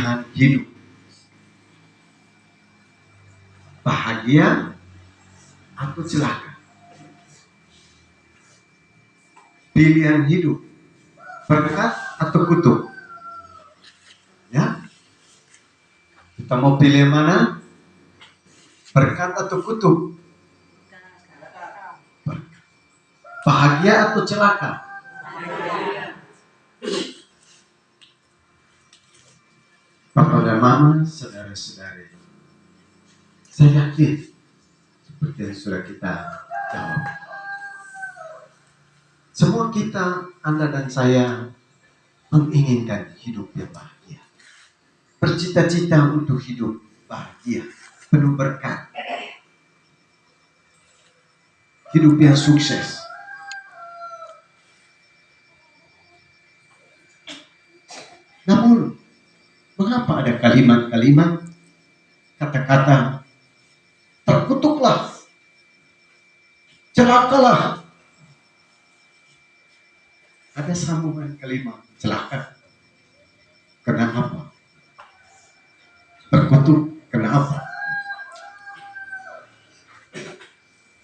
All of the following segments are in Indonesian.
pilihan hidup. Bahagia atau celaka. Pilihan hidup. Berkat atau kutuk. Ya. Kita mau pilih mana? Berkat atau kutuk? Bahagia atau celaka? Bapak dan Mama, saudara-saudari, saya yakin seperti yang sudah kita jawab. Semua kita, Anda dan saya, menginginkan hidup yang bahagia. Bercita-cita untuk hidup bahagia, penuh berkat. Hidup yang sukses. Namun, mengapa ada kalimat-kalimat, kata-kata, terkutuklah, celakalah. Ada sambungan kalimat, celaka. Kenapa? Terkutuk, kenapa?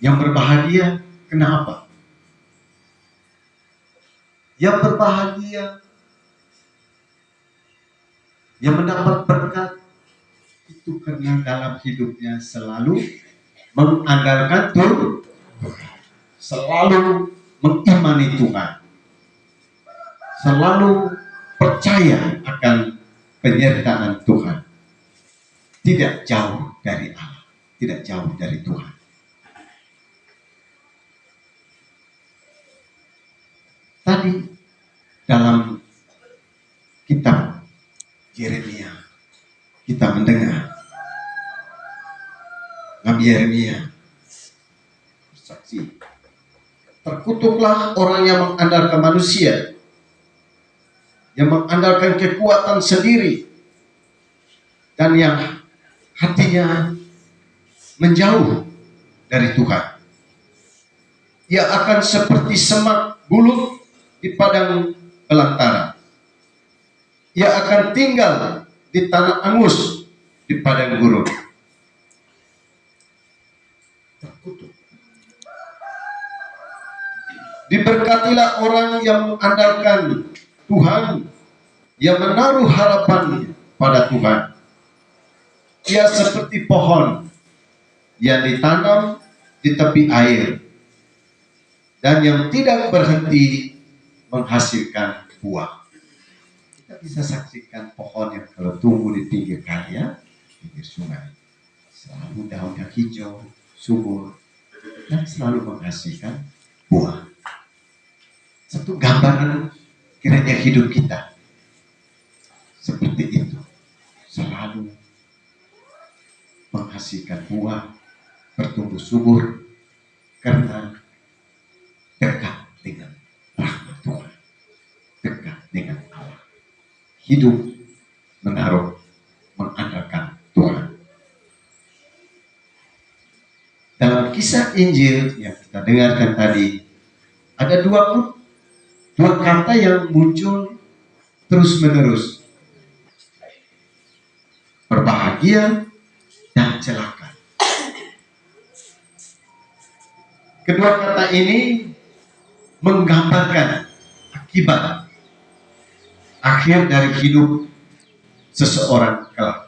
Yang berbahagia, kenapa? Yang berbahagia, yang mendapat berkat, itu karena dalam hidupnya selalu mengandalkan Tuhan, selalu mengimani Tuhan, selalu percaya akan penyertaan Tuhan, tidak jauh dari Allah, tidak jauh dari Tuhan. Tadi dalam kitab Yeremia kita mendengar Nabi Yeremia bersaksi, terkutuklah orang yang mengandalkan manusia, yang mengandalkan kekuatan sendiri, dan yang hatinya menjauh dari Tuhan. Ia akan seperti semak bulut di padang belantara. Ia akan tinggal di tanah angus di padang gurun. Terkutuk. Diberkatilah orang yang mengandalkan Tuhan, yang menaruh harapan pada Tuhan. Ia seperti pohon yang ditanam di tepi air dan yang tidak berhenti menghasilkan buah. Kita bisa saksikan pohon yang kalau tumbuh di pinggir kali, pinggir sungai, selalu daunnya hijau, subur, dan selalu menghasilkan buah. Satu gambaran kiranya hidup kita seperti itu, selalu menghasilkan buah, bertumbuh subur, karena dekat dengan rahmat Tuhan, dekat dengan Allah. Hidup mengandalkan Tuhan. Dalam kisah Injil yang kita dengarkan tadi, ada dua kata yang muncul terus-menerus. Berbahagia dan celaka. Kedua kata ini menggambarkan akibat akhir dari hidup seseorang kelak.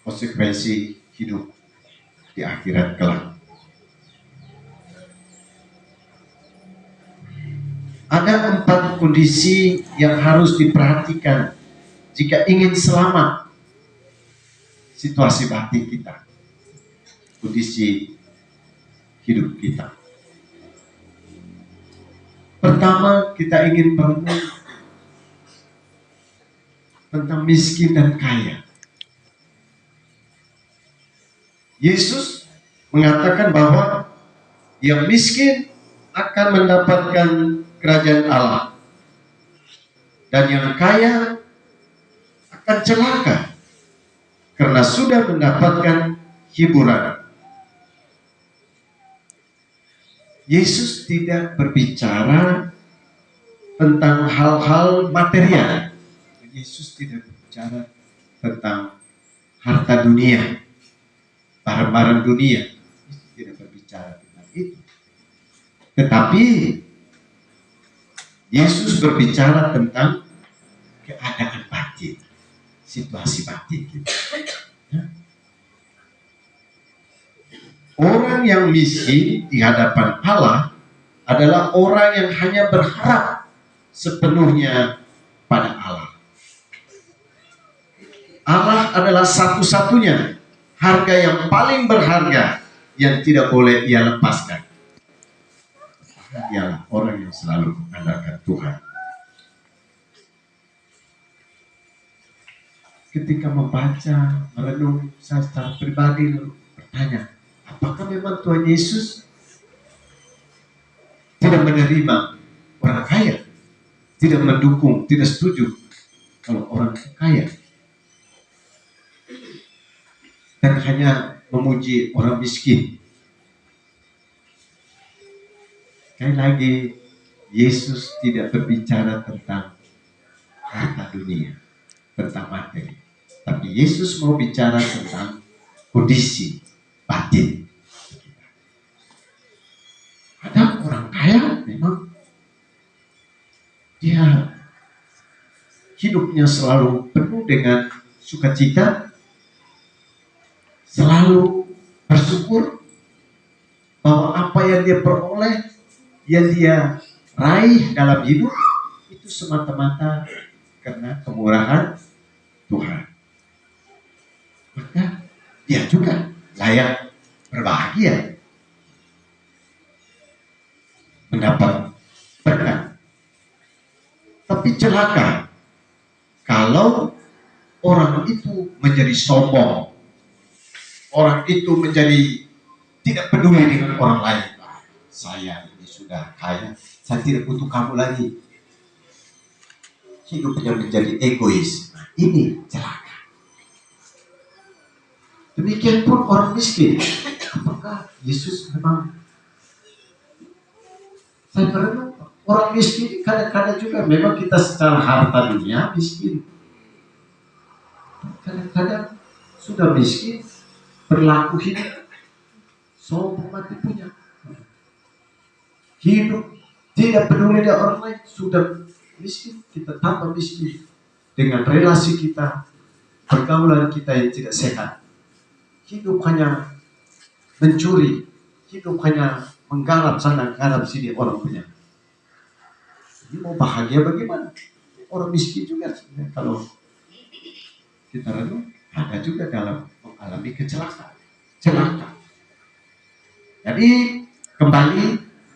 Konsekuensi hidup di akhirat kelak. Ada 4 kondisi yang harus diperhatikan jika ingin selamat situasi batin kita, kondisi hidup kita. Pertama, kita ingin merenung tentang miskin dan kaya. Yesus mengatakan bahwa yang miskin akan mendapatkan kerajaan Allah, dan yang kaya akan celaka karena sudah mendapatkan hiburan. Yesus tidak berbicara tentang hal-hal material. Yesus tidak berbicara tentang harta dunia, barang-barang dunia. Yesus tidak berbicara tentang itu. Tetapi Yesus berbicara tentang keadaan batin, situasi batin kita. Ya. Orang yang miskin di hadapan Allah adalah orang yang hanya berharap sepenuhnya pada Allah. Allah adalah satu-satunya harga yang paling berharga yang tidak boleh ia lepaskan. Ialah orang yang selalu mengandalkan Tuhan. Ketika membaca, merenung, saya secara pribadi lalu bertanya, apakah memang Tuhan Yesus tidak menerima orang kaya, tidak mendukung, tidak setuju kalau orang kaya, dan hanya memuji orang miskin? Sekali lagi, Yesus tidak berbicara tentang harta dunia, tentang materi. Tapi Yesus mau bicara tentang kondisi batin. Ada orang kaya memang dia hidupnya selalu penuh dengan sukacita, selalu bersyukur bahwa apa yang dia peroleh, yang dia raih dalam hidup itu semata-mata karena kemurahan Tuhan. Maka dia juga layak berbahagia, mendapat berkat. Tapi celaka kalau orang itu menjadi sombong, orang itu menjadi tidak peduli dengan orang lain. Saya ini sudah kaya, saya tidak butuh kamu lagi. Hidupnya menjadi egois. Nah, ini celaka. Demikian pun orang miskin. Apakah Yesus memang, saya merenung, orang miskin kadang-kadang juga memang kita secara harta dunia miskin. Kadang-kadang sudah miskin, berlaku hidup sombong mati punya. Hidup tidak peduli dengan orang lain, sudah miskin, kita tambah miskin dengan relasi kita, pergaulan kita yang tidak sehat. Hidup hanya mencuri, hidup hanya menggarap sana, garap sini orang punya. Ini mau bahagia bagaimana? Orang miskin juga sebenarnya kalau kita renung, ada juga dalam mengalami kecelakaan. Celaka. Jadi kembali,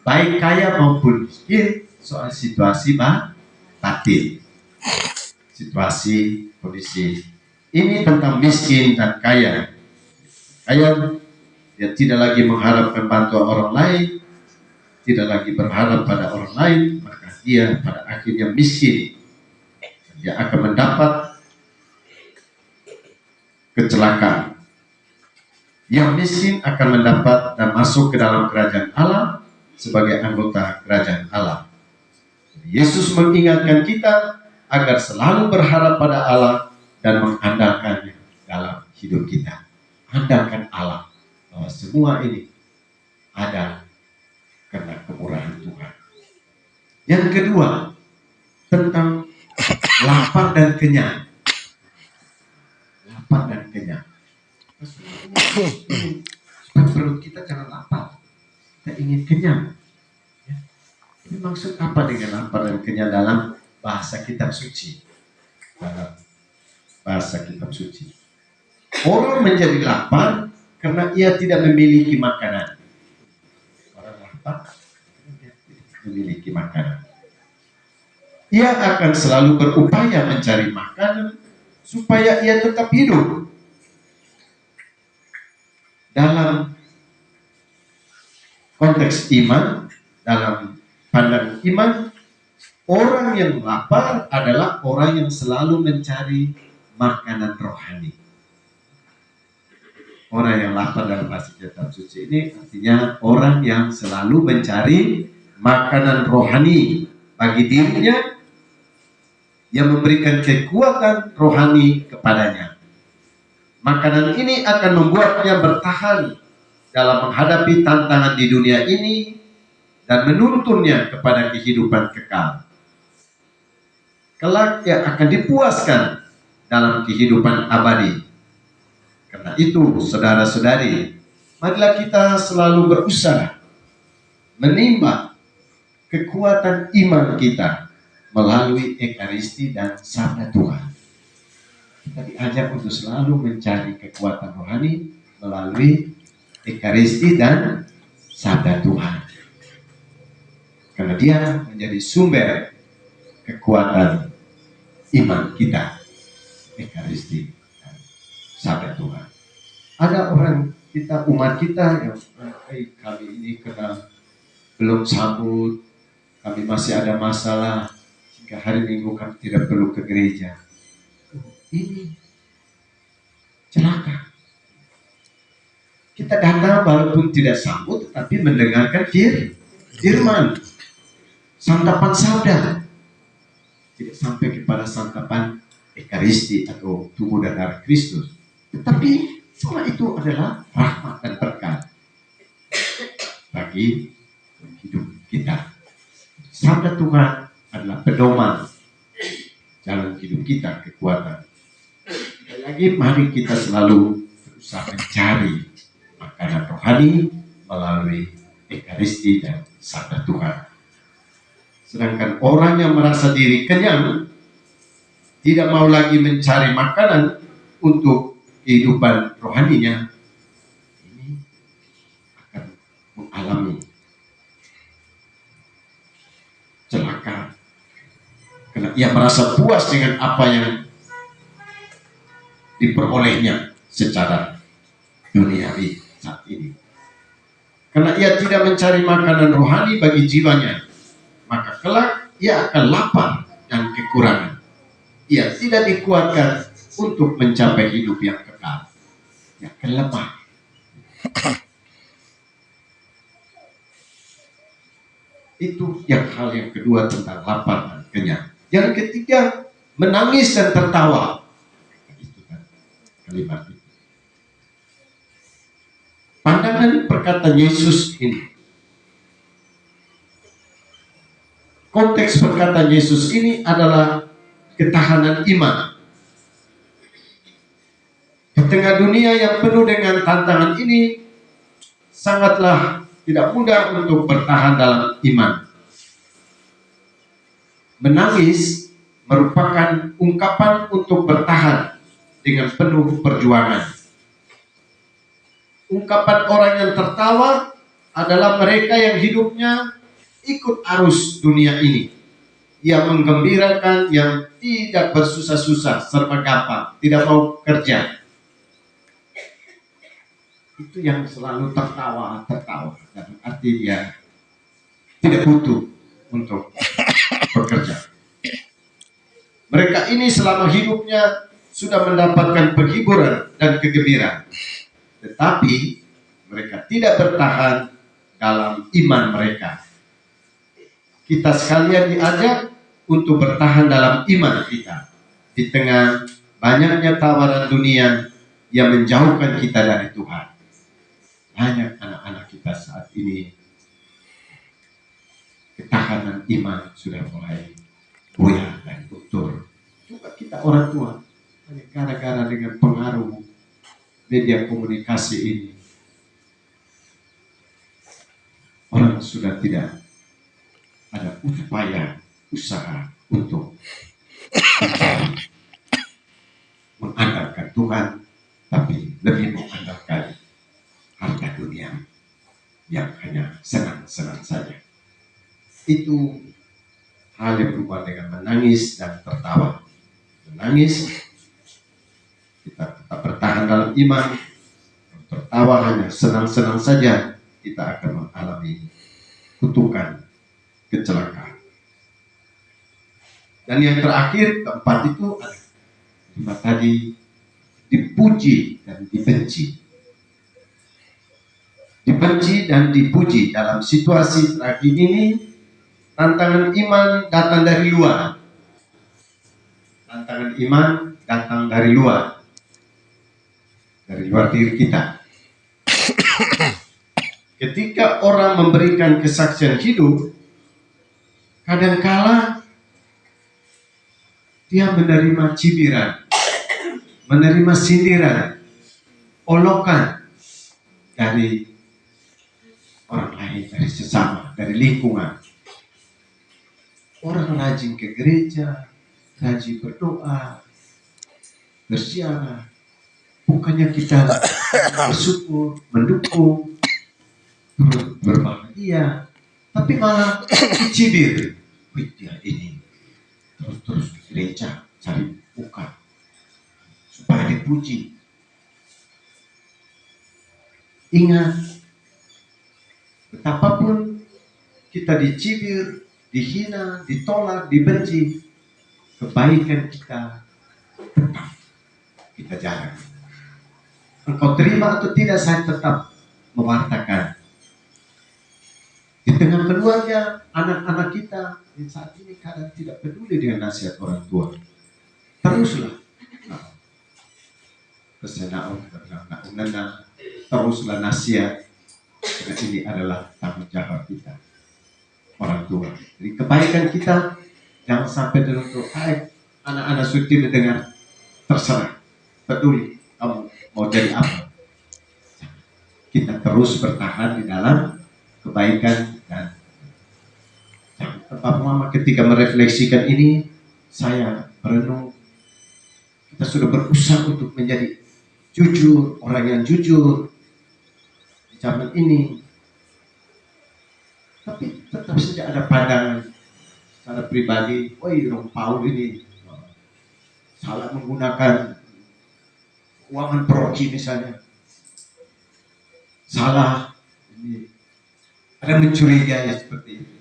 baik kaya maupun miskin, soal situasi batin, situasi kondisi. Ini tentang miskin dan kaya. Kaya dia tidak lagi mengharapkan bantuan orang lain, tidak lagi berharap pada orang lain, maka dia pada akhirnya miskin. Dia akan mendapat kecelakaan. Yang miskin akan mendapat dan masuk ke dalam kerajaan Allah sebagai anggota kerajaan Allah. Yesus mengingatkan kita agar selalu berharap pada Allah dan mengandalkannya dalam hidup kita. Andalkan Allah bahwa semua ini ada karena kemurahan Tuhan. Yang kedua, tentang lapar dan kenyang. Lapar dan kenyang. Supaya perut kita jangan lapar, kita ingin kenyang. Ya. Ini maksud apa dengan lapar dan kenyang dalam bahasa kitab suci? Dalam bahasa kitab suci, orang menjadi lapar karena ia tidak memiliki makanan. Orang lapar karena dia tidak memiliki makanan. Ia akan selalu berupaya mencari makanan supaya ia tetap hidup. Dalam konteks iman, dalam pandangan iman, orang yang lapar adalah orang yang selalu mencari makanan rohani. Orang yang lapar dalam bahasa kitab suci ini artinya orang yang selalu mencari makanan rohani bagi dirinya yang memberikan kekuatan rohani kepadanya. Makanan ini akan membuatnya bertahan dalam menghadapi tantangan di dunia ini dan menuntunnya kepada kehidupan kekal. Kelak ia akan dipuaskan dalam kehidupan abadi. Karena itu, saudara-saudari, marilah kita selalu berusaha menimba kekuatan iman kita melalui Ekaristi dan Sabda Tuhan. Kita diajak untuk selalu mencari kekuatan rohani melalui Ekaristi dan Sabda Tuhan. Karena dia menjadi sumber kekuatan iman kita, Ekaristi dan Sabda Tuhan. Ada orang kita, umat kita yang kami ini kena belum sambut, kami masih ada masalah, hingga hari Minggu kami tidak perlu ke gereja. Ini celaka. Kita datang walaupun tidak sambut, tetapi mendengarkan firman, santapan sabda. Tidak sampai kepada santapan Ekaristi atau tubuh dan darah Kristus. Tetapi semua itu adalah rahmat dan berkat bagi hidup kita. Sabda Tuhan adalah pedoman jalan hidup kita, kekuatan. Lagi mari kita selalu berusaha mencari makanan rohani melalui Ekaristi dan Sabda Tuhan. Sedangkan orang yang merasa diri kenyang tidak mau lagi mencari makanan untuk kehidupan rohaninya, ini akan mengalami celaka karena ia merasa puas dengan apa yang diperolehnya secara duniawi saat ini. Karena ia tidak mencari makanan rohani bagi jiwanya, maka kelak ia akan lapar dan kekurangan. Ia tidak dikuatkan untuk mencapai hidup yang kekal. Ia akan lemah. Itu hal yang kedua tentang lapar dan kenyang. Yang ketiga, menangis dan tertawa. Itu kan kalimat itu. Pandangan perkataan Yesus ini, konteks perkataan Yesus ini adalah ketahanan iman. Di tengah dunia yang penuh dengan tantangan ini, sangatlah tidak mudah untuk bertahan dalam iman. Menangis merupakan ungkapan untuk bertahan dengan penuh perjuangan. Ungkapan orang yang tertawa adalah mereka yang hidupnya ikut arus dunia ini. Yang menggembirakan, yang tidak bersusah-susah, serba gampang, tidak mau kerja. Itu yang selalu tertawa. Dan arti dia tidak butuh untuk bekerja. Mereka ini selama hidupnya sudah mendapatkan penghiburan dan kegembiraan. Tetapi mereka tidak bertahan dalam iman mereka. Kita sekalian diajak untuk bertahan dalam iman kita di tengah banyaknya tawaran dunia yang menjauhkan kita dari Tuhan. Banyak anak-anak kita saat ini ketahanan iman sudah mulai goyah dan luntur. Coba kita orang tua, gara-gara dengan pengaruh media komunikasi ini, orang sudah tidak ada upaya usaha untuk mengandalkan Tuhan, tapi lebih mengandalkan harta dunia yang hanya senang-senang saja. Itu hal yang berubah dengan menangis dan tertawa. Menangis, kita tetap bertahan dalam iman. Tertawa hanya senang-senang saja, kita akan mengalami kutukan, kecelakaan. Dan yang terakhir, keempat itu ada tadi, dipuji dan dibenci. Dibenci dan dipuji dalam situasi terakhir ini. Tantangan iman datang dari luar. Tantangan iman datang dari luar diri kita. Ketika orang memberikan kesaksian hidup, kadangkala dia menerima cibiran, menerima sindiran, olokan dari orang lain, dari sesama, dari lingkungan. Orang rajin ke gereja, rajin berdoa, berziarah, bukannya kita bersyukur, mendukung, berbahagia, tapi malah dicibir. Wih, dia ini terus ke gereja cari muka supaya dipuji. Ingat, betapapun kita dicibir, dihina, ditolak, dibenci, kebaikan kita tetap kita jalan. Engkau terima atau tidak, saya tetap mewartakan. Di tengah keluarga, anak-anak kita di saat ini kadang tidak peduli dengan nasihat orang tua. Teruslah kesenangan, teruslah nasihat. Karena ini adalah tanggung jawab kita, orang tua. Jadi kebaikan kita jangan sampai untuk anak-anak suci dengar, terserah, peduli kamu mau jadi apa. Kita terus bertahan di dalam kebaikan. Dan Bapak Mama ketika merefleksikan ini, saya merenung, kita sudah berusaha untuk menjadi jujur, orang yang jujur di zaman ini, tapi tetap saja ada pandangan secara pribadi, Dong Paul ini salah menggunakan keuangan proki misalnya, salah ini, ada mencurigai seperti itu.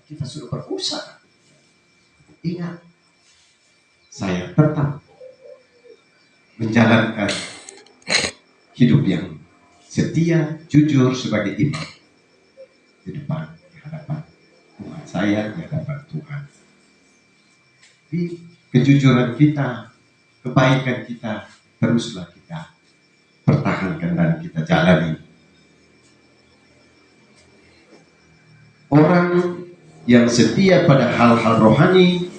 Kita sudah berusaha. Ingat, saya tetap menjalankan hidup yang setia, jujur sebagai imam di hadapan Tuhan saya, di hadapan Tuhan. Di kejujuran kita, kebaikan kita, teruslah kita pertahankan dan kita jalani. Orang yang setia pada hal-hal rohani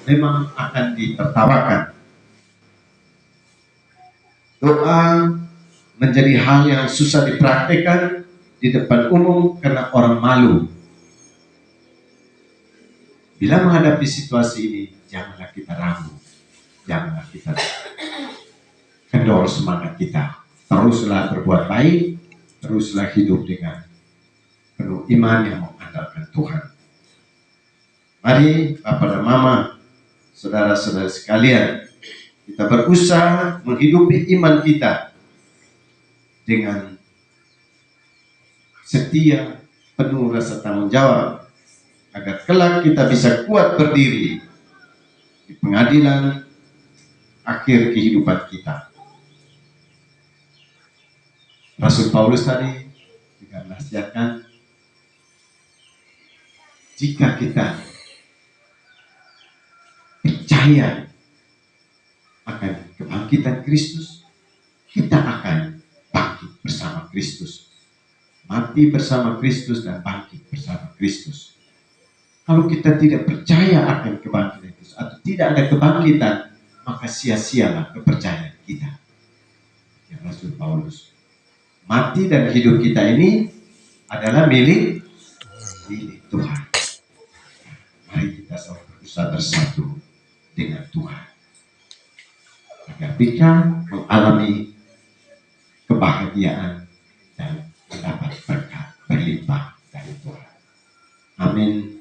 memang akan ditertawakan. Doa menjadi hal yang susah dipraktekkan di depan umum karena orang malu. Bila menghadapi situasi ini, janganlah kita ragu, janganlah kita kendor semangat kita. Teruslah berbuat baik, teruslah hidup dengan penuh iman yang mengandalkan Tuhan. Mari Bapak dan Mama, saudara-saudara sekalian, kita berusaha menghidupi iman kita dengan setia, penuh rasa tanggung jawab, agar kelak kita bisa kuat berdiri di pengadilan akhir kehidupan kita. Rasul Paulus tadi juga menasihatkan, jika kita percaya akan kebangkitan Kristus, kita akan bangkit bersama Kristus, mati bersama Kristus dan bangkit bersama Kristus. Kalau kita tidak percaya akan kebangkitan Kristus atau tidak ada kebangkitan, maka sia-sialah kepercayaan kita. Ya, Rasul Paulus, mati dan hidup kita ini adalah milik Tuhan. Mari kita selalu berusaha bersatu dengan Tuhan agar kita mengalami kebahagiaan dan mendapat berkat berlimpah dari Tuhan. Amin.